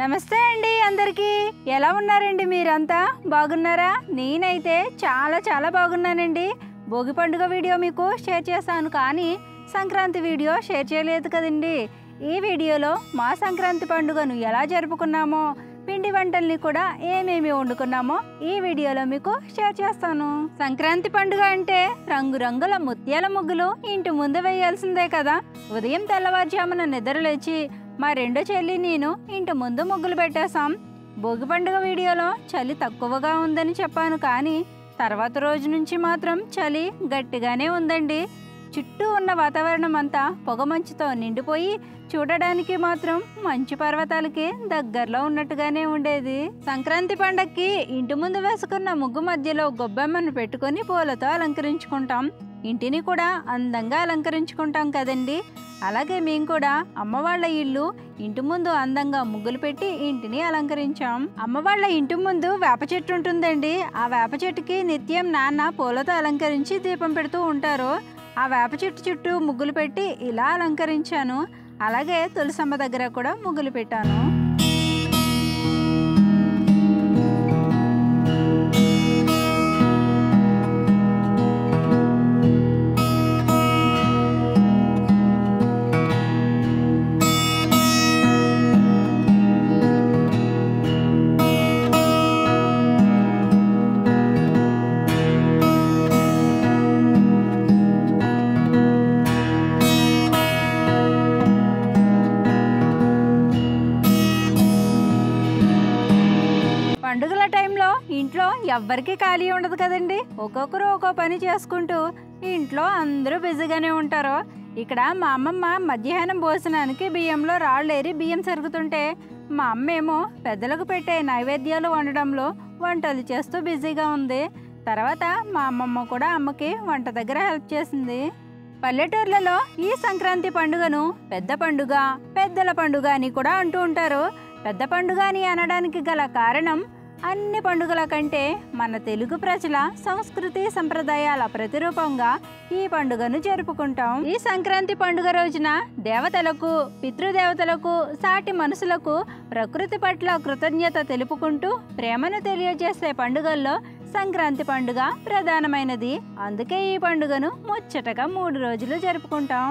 నమస్తే అండి అందరికీ. ఎలా ఉన్నారండి మీరంతా? బాగున్నారా? నేనైతే చాలా బాగున్నానండి. భోగి పండుగ వీడియో మీకు షేర్ చేశాను, కానీ సంక్రాంతి వీడియో షేర్ చేయలేదు కదండి. ఈ వీడియోలో మా సంక్రాంతి పండుగను ఎలా జరుపుకున్నామో, పిండి వంటల్ని కూడా ఏమేమి వండుకున్నామో ఈ వీడియోలో మీకు షేర్ చేస్తాను. సంక్రాంతి పండుగ అంటే రంగురంగుల ముత్యాల ముగ్గులు ఇంటి ముందు వేయాల్సిందే కదా. ఉదయం తెల్లవారుజామున నిద్రలేచి మా రెండో చెల్లి నేను ఇంటి ముందు ముగ్గులు పెట్టేశాం. భోగి పండుగ వీడియోలో చలి తక్కువగా ఉందని చెప్పాను, కానీ తర్వాత రోజు నుంచి మాత్రం చలి గట్టిగానే ఉందండి. చుట్టూ ఉన్న వాతావరణం అంతా పొగమంచుతో నిండిపోయి చూడడానికి మాత్రం మంచు పర్వతాలకి దగ్గరలో ఉన్నట్టుగానే ఉండేది. సంక్రాంతి పండక్కి ఇంటి ముందు వేసుకున్న ముగ్గు మధ్యలో గొబ్బెమ్మను పెట్టుకొని పూలతో అలంకరించుకుంటాం. ఇంటిని కూడా అందంగా అలంకరించుకుంటాం కదండి. అలాగే మేము కూడా అమ్మ వాళ్ళ ఇల్లు ఇంటి ముందు అందంగా ముగ్గులు పెట్టి ఇంటిని అలంకరించాం. అమ్మ వాళ్ళ ఇంటి ముందు వేప చెట్టు ఉంటుందండి. ఆ వేప చెట్టుకి నిత్యం నాన్న పూలతో అలంకరించి దీపం పెడుతూ ఉంటారు. ఆ వేప చెట్టు చుట్టూ ముగ్గులు పెట్టి ఇలా అలంకరించాను. అలాగే తులసమ్మ దగ్గర కూడా ముగ్గులు పెట్టాను. పండుగల టైంలో ఇంట్లో ఎవ్వరికీ ఖాళీ ఉండదు కదండి. ఒక్కొక్కరు ఒక్కో పని చేసుకుంటూ ఇంట్లో అందరూ బిజీగానే ఉంటారు. ఇక్కడ మా అమ్మమ్మ మధ్యాహ్నం భోజనానికి బియ్యంలో రాళ్ళేరి బియ్యం సరుగుతుంటే, మా అమ్మేమో పెద్దలకు పెట్టే నైవేద్యాలు వండడంలో వంటలు చేస్తూ బిజీగా ఉంది. తర్వాత మా అమ్మమ్మ కూడా అమ్మకి వంట దగ్గర హెల్ప్ చేసింది. పల్లెటూర్లలో ఈ సంక్రాంతి పండుగను పెద్ద పండుగ, పెద్దల పండుగ అని కూడా అంటూ ఉంటారు. పెద్ద పండుగ అని అనడానికి గల కారణం, అన్ని పండుగల కంటే మన తెలుగు ప్రజల సంస్కృతి సంప్రదాయాల ప్రతిరూపంగా ఈ పండుగను జరుపుకుంటాం. ఈ సంక్రాంతి పండుగ రోజున దేవతలకు, పితృదేవతలకు, సాటి మనుషులకు ప్రకృతి పట్ల కృతజ్ఞత తెలుపుకుంటూ ప్రేమను తెలియజేసే పండుగల్లో సంక్రాంతి పండుగ ప్రధానమైనది. అందుకే ఈ పండుగను ముచ్చటగా 3 రోజులు జరుపుకుంటాం.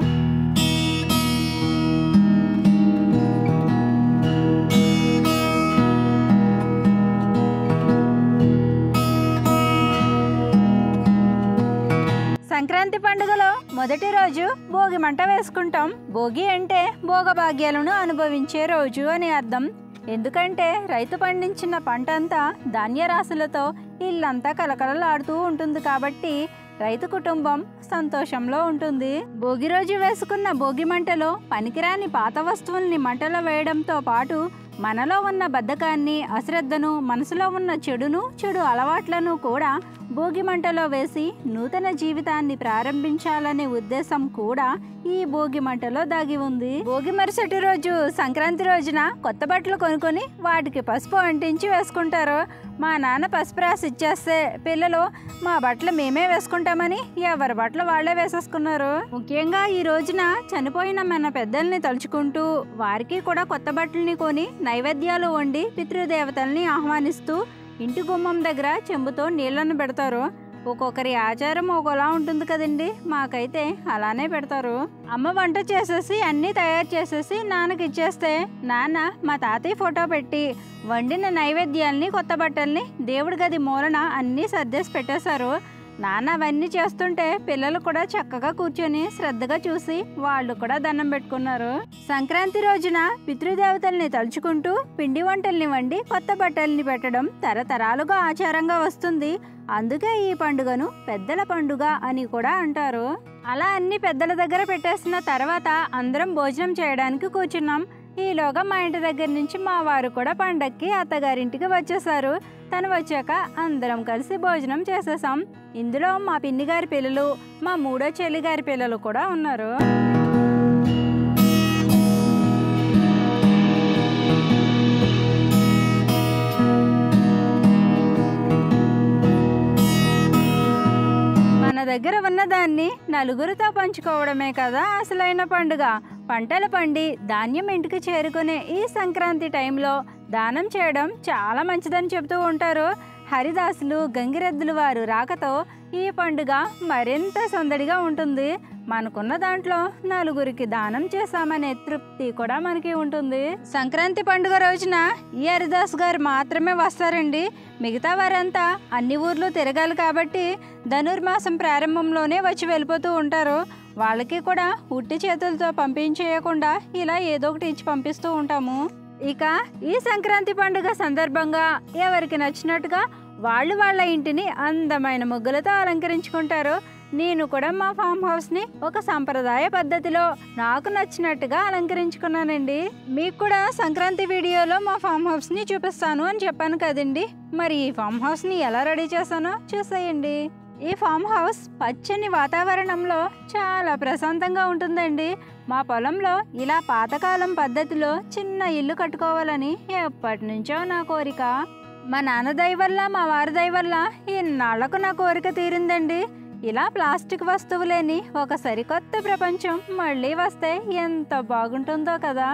సంక్రాంతి పండుగలో మొదటి రోజు భోగి మంట వేసుకుంటాం. భోగి అంటే భోగభాగ్యాలను అనుభవించే రోజు అని అర్థం. ఎందుకంటే రైతు పండించిన పంట అంతా ధాన్యరాశులతో ఇల్లంతా కలకలలాడుతూ ఉంటుంది కాబట్టి రైతు కుటుంబం సంతోషంలో ఉంటుంది. భోగి రోజు వేసుకున్న భోగి మంటలో పనికిరాని పాత వస్తువుల్ని మంటలో వేయడంతో పాటు మనలో ఉన్న బద్ధకాన్ని, అశ్రద్ధను, మనసులో ఉన్న చెడు అలవాట్లను కూడా భోగి మంటలో వేసి నూతన జీవితాన్ని ప్రారంభించాలనే ఉద్దేశం కూడా ఈ భోగి మంటలో దాగి ఉంది. భోగి మరుసటి రోజు సంక్రాంతి రోజున కొత్త బట్టలు కొనుక్కొని వాటికి పసుపు అంటించి వేసుకుంటారు. మా నాన్న పసుపు రాసి ఇచ్చేస్తే పిల్లలు మా బట్టలు మేమే వేసుకుంటామని ఎవరి బట్టలు వాళ్ళే వేసేసుకున్నారు. ముఖ్యంగా ఈ రోజున చనిపోయిన మన పెద్దల్ని తలుచుకుంటూ వారికి కూడా కొత్త బట్టల్ని కొని నైవేద్యాలు వండి పితృదేవతల్ని ఆహ్వానిస్తూ ఇంటి గుమ్మం దగ్గర చెంబుతో నీళ్లను పెడతారు. ఒక్కొక్కరి ఆచారం ఒకలా ఉంటుంది కదండి. మాకైతే అలానే పెడతారు. అమ్మ వంట చేసేసి అన్నీ తయారు చేసేసి నాన్నకి ఇచ్చేస్తే నాన్న మా తాతయ్య ఫోటో పెట్టి వండిన నైవేద్యాల్ని, కొత్త బట్టల్ని దేవుడి గది మూలన అన్నీ సర్దేసి పెట్టేశారు. నాన్న అవన్నీ చేస్తుంటే పిల్లలు కూడా చక్కగా కూర్చొని శ్రద్ధగా చూసి వాళ్ళు కూడా దండం పెట్టుకున్నారు. సంక్రాంతి రోజున పితృదేవతల్ని తలుచుకుంటూ పిండి వంటల్ని వండి కొత్త బట్టల్ని పెట్టడం తరతరాలుగా ఆచారంగా వస్తుంది. అందుకే ఈ పండుగను పెద్దల పండుగ అని కూడా అంటారు. అలా అన్ని పెద్దల దగ్గర పెట్టేసిన తర్వాత అందరం భోజనం చేయడానికి కూర్చున్నాం. ఈలోగా మా ఇంటి దగ్గర నుంచి మా వారు కూడా పండక్కి అత్తగారింటికి వచ్చేసారు. తను వచ్చాక అందరం కలిసి భోజనం చేసేసాం. ఇందులో మా పిన్ని గారి పిల్లలు, మా 3వ చెల్లి గారి పిల్లలు కూడా ఉన్నారు. దగ్గర ఉన్నదాన్ని నలుగురితో పంచుకోవడమే కదా అసలైన పండుగ. పంటలు పండి ధాన్యం ఇంటికి చేరుకునే ఈ సంక్రాంతి టైంలో దానం చేయడం చాలా మంచిదని చెబుతూ ఉంటారు. హరిదాసులు గంగిరెద్దులు వారు రాకతో ఈ పండుగ మరింత సందడిగా ఉంటుంది. మనకున్న దాంట్లో నలుగురికి దానం చేశామనే తృప్తి కూడా మనకి ఉంటుంది. సంక్రాంతి పండుగ రోజున ఈ హరిదాస్ గారు మాత్రమే వస్తారండి. మిగతా వారంతా అన్ని ఊర్లు తిరగాలి కాబట్టి ధనుర్మాసం ప్రారంభంలోనే వచ్చి వెళ్ళిపోతూ ఉంటారు. వాళ్ళకి కూడా ఉట్టి చేతులతో పంపించేయకుండా ఇలా ఏదో ఒకటి ఇచ్చి పంపిస్తూ ఉంటాము. ఇక ఈ సంక్రాంతి పండుగ సందర్భంగా ఎవరికి నచ్చినట్టుగా వాళ్ళు వాళ్ళ ఇంటిని అందమైన ముగ్గులతో అలంకరించుకుంటారు. నేను కూడా మా ఫామ్ హౌస్ని ఒక సంప్రదాయ పద్ధతిలో నాకు నచ్చినట్టుగా అలంకరించుకున్నానండి. మీకు కూడా సంక్రాంతి వీడియోలో మా ఫామ్ హౌస్ని చూపిస్తాను అని చెప్పాను కదండి. మరి ఈ ఫామ్ హౌస్ని ఎలా రెడీ చేశానో చూసేయండి. ఈ ఫామ్ హౌస్ పచ్చని వాతావరణంలో చాలా ప్రశాంతంగా ఉంటుందండి. మా పొలంలో ఇలా పాతకాలం పద్ధతిలో చిన్న ఇల్లు కట్టుకోవాలని ఎప్పటి నుంచో నా కోరిక. మా నాన్న దయ వల్ల మా వారి దయ వల్ల ఇన్నాళ్లకు నా కోరిక తీరిందండి. ఇలా ప్లాస్టిక్ వస్తువు లేని ఒక సరికొత్త ప్రపంచం మళ్ళీ వస్తే ఎంత బాగుంటుందో కదా.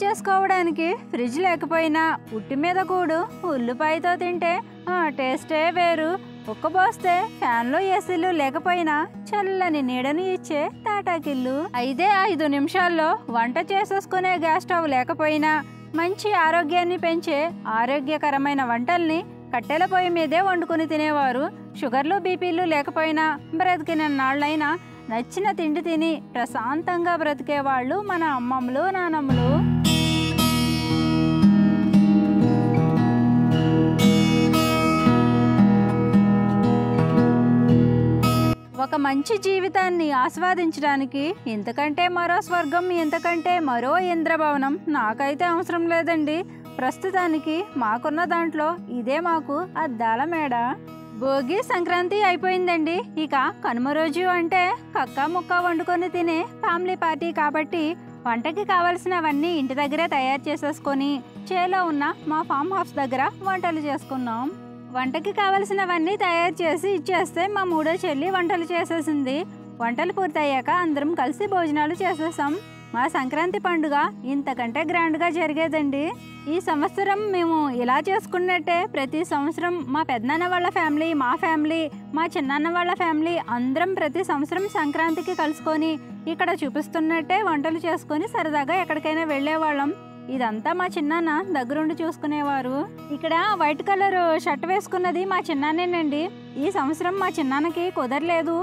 చేసుకోవడానికి ఫ్రిడ్జ్ లేకపోయినా ఉట్టి మీద కూడు ఉల్లిపాయతో తింటే ఆ టేస్టే వేరు. ఒక్కబోస్తే ఫ్యాన్లో ఏసీలు లేకపోయినా చల్లని నీడని ఇచ్చే తాటాకిల్లు. 5 నిమిషాల్లో వంట చేసేసుకునే గ్యాస్ స్టవ్ లేకపోయినా మంచి ఆరోగ్యాన్ని పెంచే ఆరోగ్యకరమైన వంటల్ని కట్టెల పొయ్యి మీదే వండుకుని తినేవారు. షుగర్లు బీపీలు లేకపోయినా బ్రతికిన నాళ్ళైనా నచ్చిన తిండి తిని ప్రశాంతంగా బ్రతికేవాళ్ళు మన అమ్మమ్మలు నానమ్మలు. ఒక మంచి జీవితాన్ని ఆస్వాదించడానికి ఇంతకంటే మరో స్వర్గం, ఇంతకంటే మరో ఇంద్రభవనం నాకైతే అవసరం లేదండి. ప్రస్తుతానికి మాకున్న దాంట్లో ఇదే మాకు అద్దాల మేడ. భోగి సంక్రాంతి అయిపోయిందండి. ఇక కనుమ రోజు అంటే కక్క ముక్క వండుకొని తినే ఫ్యామిలీ పార్టీ కాబట్టి వంటకి కావలసినవన్నీ ఇంటి దగ్గరే తయారు చేసేసుకొని చేలో ఉన్న మా ఫామ్ హౌస్ దగ్గర వంటలు చేసుకున్నాం. వంటకి కావలసినవన్నీ తయారు చేసి ఇచ్చేస్తే మా మూడో చెల్లి వంటలు చేసేసింది. వంటలు పూర్తయ్యాక అందరం కలిసి భోజనాలు చేసేసాం. మా సంక్రాంతి పండుగ ఇంతకంటే గ్రాండ్గా జరిగేదండి. ఈ సంవత్సరం మేము ఇలా చేసుకున్నట్టే ప్రతి సంవత్సరం మా పెద్దనాన్న వాళ్ళ ఫ్యామిలీ, మా ఫ్యామిలీ, మా చిన్నాన్న వాళ్ళ ఫ్యామిలీ అందరం ప్రతి సంవత్సరం సంక్రాంతికి కలుసుకొని ఇక్కడ చూపిస్తున్నట్టే వంటలు చేసుకొని సరదాగా ఎక్కడికైనా వెళ్ళేవాళ్ళం. ఇదంతా మా చిన్నాన్న దగ్గరుండి చూసుకునేవారు. ఇక్కడ వైట్ కలర్ షర్ట్ వేసుకున్నది మా చిన్నానేనండి. ఈ సంవత్సరం మా చిన్నాన్నకి కుదరలేదు.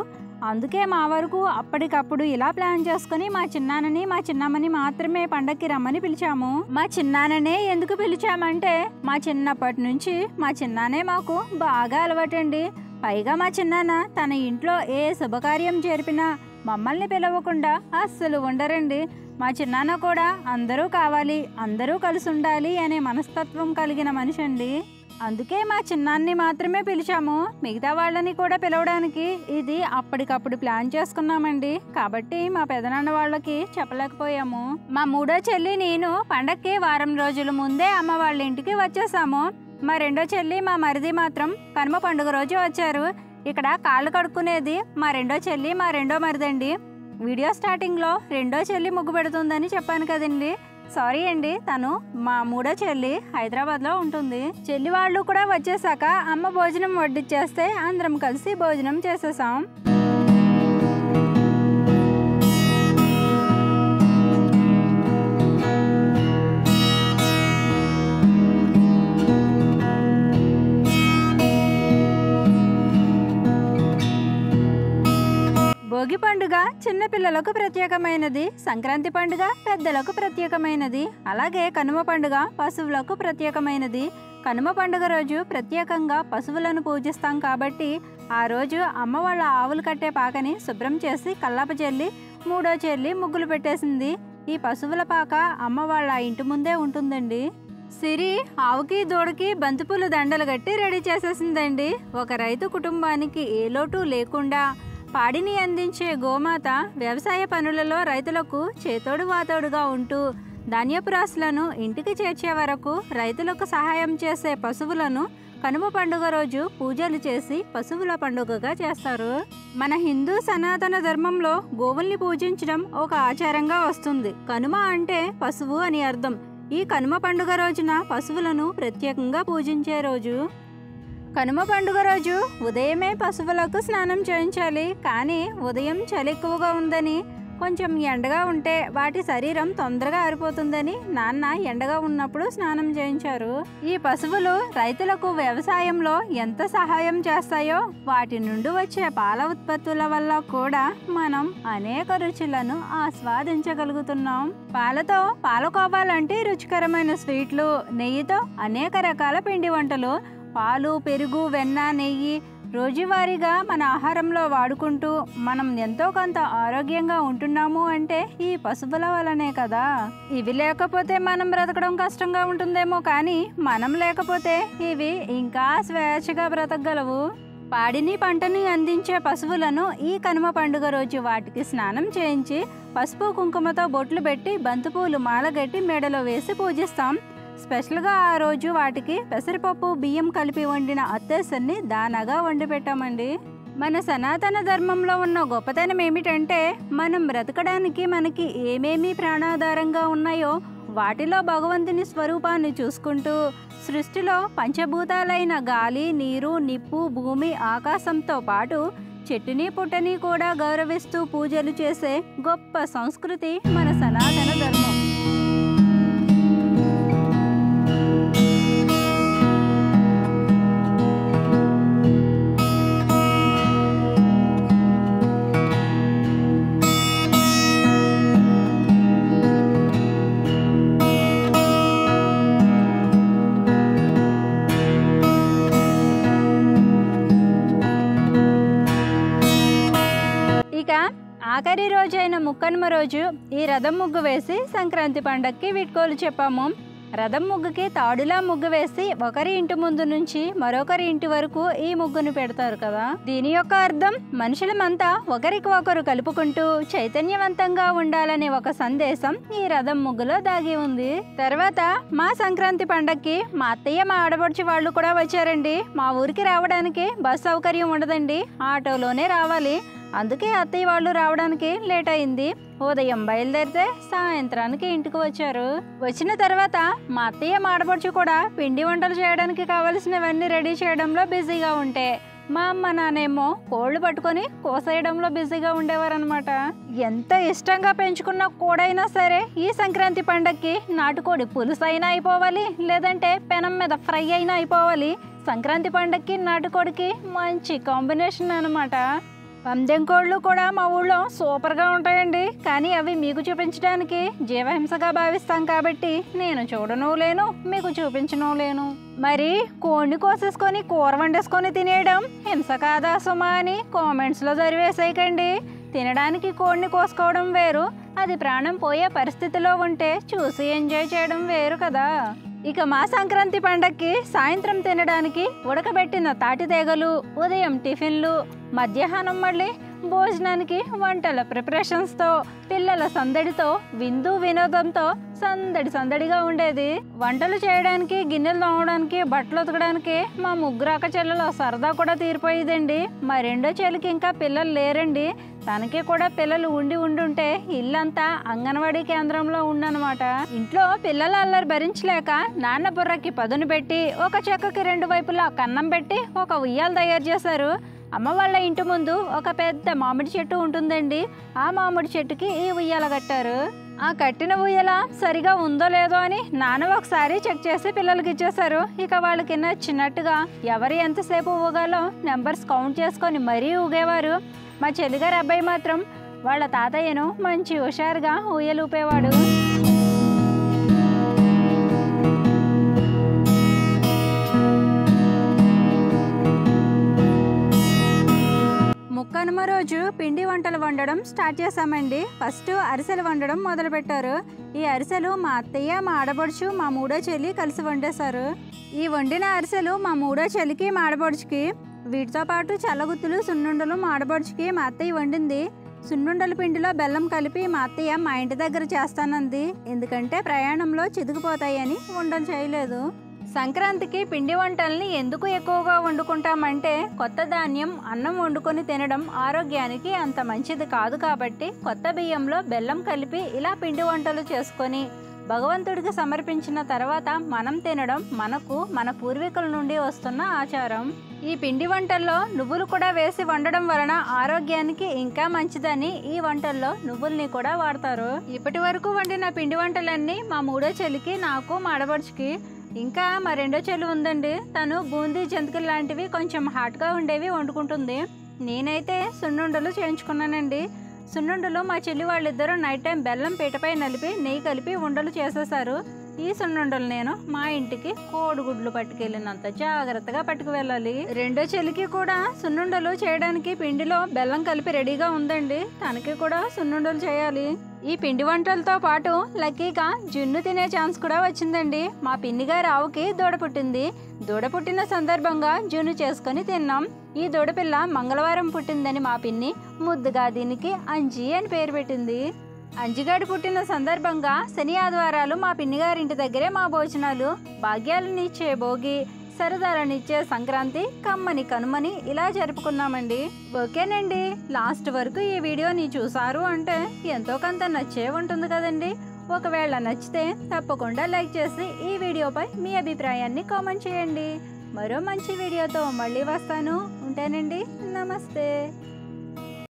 అందుకే మా వరకు అప్పటికప్పుడు ఇలా ప్లాన్ చేసుకుని మా చిన్నాన్నని మా చిన్నమ్మని మాత్రమే పండక్కి రమ్మని పిలిచాము. మా చిన్నాన్ననే ఎందుకు పిలిచామంటే మా చిన్నప్పటి నుంచి మా చిన్నానే మాకు బాగా అలవాటండి. పైగా మా చిన్నాన్న తన ఇంట్లో ఏ శుభకార్యం జరిపినా మమ్మల్ని పిలవకుండా అస్సలు ఉండరండి. మా చిన్నాన్న కూడా అందరూ కావాలి, అందరూ కలిసి ఉండాలి అనే మనస్తత్వం కలిగిన మనిషి అండి. అందుకే మా చిన్నాన్ని మాత్రమే పిలిచాము. మిగతా వాళ్ళని కూడా పిలవడానికి ఇది అప్పటికప్పుడు ప్లాన్ చేసుకున్నామండి. కాబట్టి మా పెదనాన్న వాళ్ళకి చెప్పలేకపోయాము. మా మూడో చెల్లి నేను పండక్కి వారం రోజుల ముందే అమ్మ వాళ్ళ ఇంటికి వచ్చేసాము. మా రెండో చెల్లి మా మరిది మాత్రం కనుమ పండుగ రోజు వచ్చారు. ఇక్కడ కాళ్ళు కడుక్కునేది మా రెండో చెల్లి, మా రెండో మరిదండి. వీడియో స్టార్టింగ్లో రెండో చెల్లి ముగ్గు పెడుతుందని చెప్పాను కదండి. సారీ అండి, తను మా మూడో చెల్లి హైదరాబాద్లో ఉంటుంది. చెల్లి వాళ్ళు కూడా వచ్చేసాక అమ్మ భోజనం వడ్డిచ్చేస్తే అందరం కలిసి భోజనం చేసేసాం. భోగి పండుగ చిన్నపిల్లలకు ప్రత్యేకమైనది, సంక్రాంతి పండుగ పెద్దలకు ప్రత్యేకమైనది, అలాగే కనుమ పండుగ పశువులకు ప్రత్యేకమైనది. కనుమ పండుగ రోజు ప్రత్యేకంగా పశువులను పూజిస్తాం కాబట్టి ఆ రోజు అమ్మ వాళ్ళ ఆవులు కట్టే పాకని శుభ్రం చేసి కల్లాప చల్లి మూడో చెల్లి ముగ్గులు పెట్టేసింది. ఈ పశువుల పాక అమ్మ వాళ్ళ ఇంటి ముందే ఉంటుందండి. సిరి ఆవుకి దూడకి బంతిపూల దండలు కట్టి రెడీ చేసేసిందండి. ఒక రైతు కుటుంబానికి ఏ లోటు లేకుండా పాడిని అందించే గోమాత వ్యవసాయ పనులలో రైతులకు చేతోడు వాతోడుగా ఉంటూ ధాన్యపు రాశులను ఇంటికి చేర్చే వరకు రైతులకు సహాయం చేసే పశువులను కనుమ పండుగ రోజు పూజలు చేసి పశువుల పండుగగా చేస్తారు. మన హిందూ సనాతన ధర్మంలో గోవుల్ని పూజించడం ఒక ఆచారంగా వస్తుంది. కనుమ అంటే పశువు అని అర్థం. ఈ కనుమ పండుగ రోజున పశువులను ప్రత్యేకంగా పూజించే రోజు. కనుమ పండుగ రోజు ఉదయమే పశువులకు స్నానం చేయించాలి. కానీ ఉదయం చలి ఎక్కువగా ఉందని, కొంచెం ఎండగా ఉంటే వాటి శరీరం తొందరగా ఆరిపోతుందని నాన్న ఎండగా ఉన్నప్పుడు స్నానం చేయించారు. ఈ పశువులు రైతులకు వ్యవసాయంలో ఎంత సహాయం చేస్తాయో వాటి నుండి వచ్చే పాల ఉత్పత్తుల వల్ల కూడా మనం అనేక రుచులను ఆస్వాదించగలుగుతున్నాం. పాలతో పాలకోవా లాంటి రుచికరమైన స్వీట్లు, నెయ్యితో అనేక రకాల పిండి వంటలు, పాలు, పెరుగు, వెన్న, నెయ్యి రోజువారీగా మన ఆహారంలో వాడుకుంటూ మనం ఎంతో కొంత ఆరోగ్యంగా ఉంటున్నాము అంటే ఈ పశువుల వలనే కదా. ఇవి లేకపోతే మనం బ్రతకడం కష్టంగా ఉంటుందేమో, కానీ మనం లేకపోతే ఇవి ఇంకా స్వేచ్ఛగా బ్రతకగలవు. పాడిని పంటని అందించే పశువులను ఈ కనుమ పండుగ రోజు వాటికి స్నానం చేయించి పసుపు కుంకుమతో బొట్లు పెట్టి బంతిపూలు మాలగట్టి మెడలో వేసి పూజిస్తాం. స్పెషల్గా ఆ రోజు వాటికి పెసరపప్పు, బియ్యం కలిపి వండిన అత్తేసరిని దానాగా వండి పెట్టామండి. మన సనాతన ధర్మంలో ఉన్న గొప్పతనం ఏమిటంటే మనం బ్రతకడానికి మనకి ఏమేమి ప్రాణాధారంగా ఉన్నాయో వాటిలో భగవంతుని స్వరూపాన్ని చూసుకుంటూ సృష్టిలో పంచభూతాలైన గాలి, నీరు, నిప్పు, భూమి, ఆకాశంతో పాటు చెట్టుని పుట్టని కూడా గౌరవిస్తూ పూజలు చేసే గొప్ప సంస్కృతి మన సనాతన ధర్మం. ఆఖరి రోజైన ముక్కనుమ రోజు ఈ రథం ముగ్గు వేసి సంక్రాంతి పండక్కి వీడ్కోలు చెప్పాము. రథం ముగ్గుకి తాడులా ముగ్గు వేసి ఒకరి ఇంటి ముందు నుంచి మరొకరి ఇంటి వరకు ఈ ముగ్గును పెడతారు కదా. దీని యొక్క అర్థం మనుషులమంతా ఒకరికి ఒకరు కలుపుకుంటూ చైతన్యవంతంగా ఉండాలనే ఒక సందేశం ఈ రథం ముగ్గులో దాగి ఉంది. తర్వాత మా సంక్రాంతి పండక్కి మా అత్తయ్య, మా ఆడపడుచు వాళ్ళు కూడా వచ్చారండి. మా ఊరికి రావడానికి బస్ సౌకర్యం ఉండదండి, ఆటోలోనే రావాలి. అందుకే అత్తయ్య వాళ్ళు రావడానికి లేట్ అయింది. ఉదయం బయలుదేరితే సాయంత్రానికి ఇంటికి వచ్చారు. వచ్చిన తర్వాత మా అత్తయ్య, మా ఆడపడుచు కూడా పిండి వంటలు చేయడానికి కావలసినవన్నీ రెడీ చేయడంలో బిజీగా ఉంటే మా అమ్మ నానేమో కోళ్ళు పట్టుకొని కోసేయడంలో బిజీగా ఉండేవారనమాట. ఎంత ఇష్టంగా పెంచుకున్న కోడైనా సరే ఈ సంక్రాంతి పండక్కి నాటుకోడి పులుసు అయినా అయిపోవాలి, లేదంటే పెనం మీద ఫ్రై అయినా అయిపోవాలి. సంక్రాంతి పండక్కి నాటుకోడికి మంచి కాంబినేషన్ అనమాట. పందెం కోళ్ళు కూడా మా ఊళ్ళో సూపర్గా ఉంటాయండి. కానీ అవి మీకు చూపించడానికి జీవహింసగా భావిస్తాం కాబట్టి నేను చూడను లేను, మీకు చూపించను లేను. మరి కోడిని కోసేసుకొని కూర వండేసుకొని తినేయడం హింస కాదా సుమా అని కామెంట్స్లో జరివేసేయకండి. తినడానికి కోడిని కోసుకోవడం వేరు, అది ప్రాణం పోయే పరిస్థితిలో ఉంటే చూసి ఎంజాయ్ చేయడం వేరు కదా. ఇక మా సంక్రాంతి పండక్కి సాయంత్రం తినడానికి ఉడకబెట్టిన తాటితేగలు, ఉదయం టిఫిన్లు, మధ్యాహ్నం మళ్ళీ భోజనానికి వంటల ప్రిపరేషన్స్తో, పిల్లల సందడితో, విందు వినోదంతో సందడిగా ఉండేది. వంటలు చేయడానికి, గిన్నెలు తోమడానికి, బట్టలు ఉతకడానికి మా ముగ్గురు అక్క చెల్లెల సరదా కూడా తీరిపోయేదండి. మా రెండో చెల్లికి ఇంకా పిల్లలు లేరండి. తనకి కూడా పిల్లలు ఉండుంటే ఇల్లంతా అంగన్వాడీ కేంద్రంలో ఉండనమాట. ఇంట్లో పిల్లల అల్లరి భరించలేక నాన్న బుర్రకి పదును పెట్టి ఒక చెక్కకి రెండు వైపులా కన్నం పెట్టి ఒక ఉయ్యాలు తయారు చేశారు. అమ్మ వాళ్ళ ఇంటి ముందు ఒక పెద్ద మామిడి చెట్టు ఉంటుందండి. ఆ మామిడి చెట్టుకి ఈ ఉయ్యాల కట్టారు. ఆ కట్టిన ఉయ్యాల సరిగా ఉందో లేదో అని నాన్న ఒకసారి చెక్ చేసి పిల్లలకి ఇచ్చేశారు. ఇక వాళ్ళకి నచ్చినట్టుగా ఎవరు ఎంతసేపు ఊగాలో నెంబర్స్ కౌంట్ చేసుకొని మరీ ఊగేవారు. మా చెల్లిగారి అబ్బాయి మాత్రం వాళ్ళ తాతయ్యను మంచి హుషారుగా ఊయలూపేవాడు. వండడం స్టార్ట్ చేసామండి. ఫస్ట్ అరిసెలు వండడం మొదలుపెట్టారు. ఈ అరిసెలు మా అత్తయ్య, మా ఆడపడుచు, మా మూడో చెల్లి కలిసి వండేశారు. ఈ వండిన అరిసెలు మా మూడో చెల్లికి, మా ఆడపడుచుకి, వీటితో పాటు చల్లగుత్తులు, సున్నుండలు మా ఆడపడుచుకి మా అత్తయ్య వండింది. సున్నుండల పిండిలో బెల్లం కలిపి మా అత్తయ్య మా ఇంటి దగ్గర చేస్తానంది. ఎందుకంటే ప్రయాణంలో చితికిపోతాయని ఉండలు చేయలేదు. సంక్రాంతికి పిండి వంటల్ని ఎందుకు ఎక్కువగా వండుకుంటామంటే కొత్త ధాన్యం అన్నం వండుకొని తినడం ఆరోగ్యానికి అంత మంచిది కాదు కాబట్టి కొత్త బియ్యంలో బెల్లం కలిపి ఇలా పిండి వంటలు చేసుకొని భగవంతుడికి సమర్పించిన తర్వాత మనం తినడం మనకు మన పూర్వీకుల నుండి వస్తున్న ఆచారం. ఈ పిండి వంటల్లో నువ్వులు కూడా వేసి వండడం వలన ఆరోగ్యానికి ఇంకా మంచిదని ఈ వంటల్లో నువ్వుల్ని కూడా వాడతారు. ఇప్పటి వరకు వండిన పిండి వంటలన్నీ మా మూడో చెల్లికి, నాకు, మా ఆడపడుచుకి, ఇంకా మా రెండో చెల్లి ఉందండి. తను బూందీ, జంతికలు లాంటివి కొంచెం హాట్గా ఉండేవి వండుకుంటుంది. నేనైతే సున్నుండలు చేయించుకున్నానండి. సున్నుండలు మా చెల్లి వాళ్ళిద్దరూ నైట్ టైం బెల్లం పీటపై నలిపి నెయ్యి కలిపి ఉండలు చేసేసారు. ఈ సున్నుండలు నేను మా ఇంటికి కోడిగుడ్లు పట్టుకెళ్ళినంత జాగ్రత్తగా పట్టుకు వెళ్ళాలి. రెండో చెల్లికి కూడా సున్నుండలు చేయడానికి పిండిలో బెల్లం కలిపి రెడీగా ఉందండి. తనకి కూడా సున్నుండలు చేయాలి. ఈ పిండి వంటలతో పాటు లక్కీగా జున్ను తినే ఛాన్స్ కూడా వచ్చిందండి. మా పిన్ని గారి ఆవుకి దూడ పుట్టింది. దూడ పుట్టిన సందర్భంగా జున్ను చేసుకొని తిన్నాం. ఈ దూడపిల్ల మంగళవారం పుట్టిందని మా పిన్ని ముద్దుగా దీనికి అంజి అని పేరు పెట్టింది. అంజిగాడి పుట్టిన సందర్భంగా శని ఆదివారాలు మా పిన్నిగారింటి దగ్గరే మా భోజనాలు. భాగ్యాలనిచ్చే భోగి, సరదాలనిచ్చే సంక్రాంతి, కమ్మని కనుమని ఇలా జరుపుకున్నామండి. ఓకేనండి, లాస్ట్ వరకు ఈ వీడియోని చూసారు అంటే ఎంతో కొంత నచ్చే ఉంటుంది కదండి. ఒకవేళ నచ్చితే తప్పకుండా లైక్ చేసి ఈ వీడియోపై మీ అభిప్రాయాన్ని కామెంట్ చేయండి. మరో మంచి వీడియోతో మళ్ళీ వస్తాను. ఉంటానండి. నమస్తే.